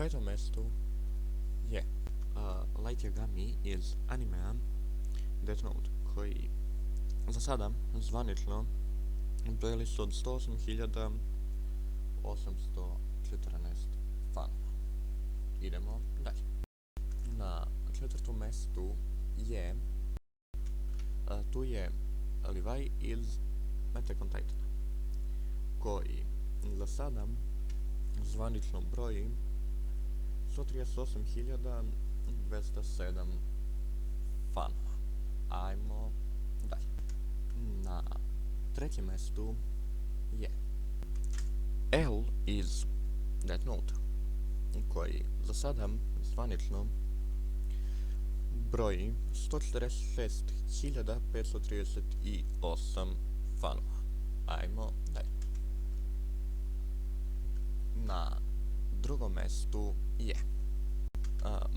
petom mjestu je Light Yagami iz animea Death Note, koji za sada zvanično broji su od 108.814 fanova. Idemo dalje. Na četvrtom mjestu je tu je Levi iz Attack on Titana, koji za sada zvanično broji 138.207 fanova. Ajmo dalje. Na trećem mjestu je L iz Death Note, koji za sada zvanično broji 146.538 fanova. Ajmo dalje. Na drugom mjestu je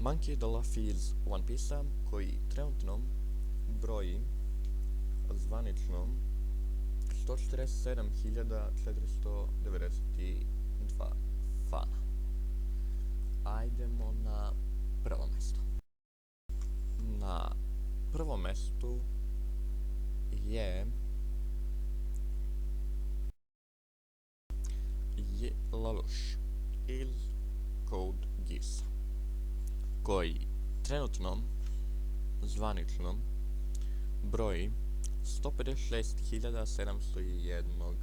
Monkey D. Luffy iz One Piece-a, koji trenutno broji zvanično 147.492 fana. Ajdemo na prvo mjesto. Na prvom mjestu je Lelouch iz Code Geass, koji trenutno zvanično broji 156.701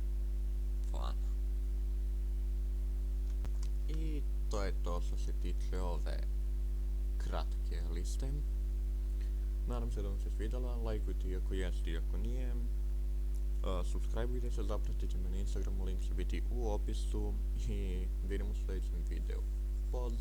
fana. I to je to što se tiče ove kratke liste. Nadam se da vam se svidjela, lajkujte ako jeste i ako nije. Subscribeujte se, zapratite me na Instagramu, link će biti u opisu i vidimo u sljedećem videu. Poz!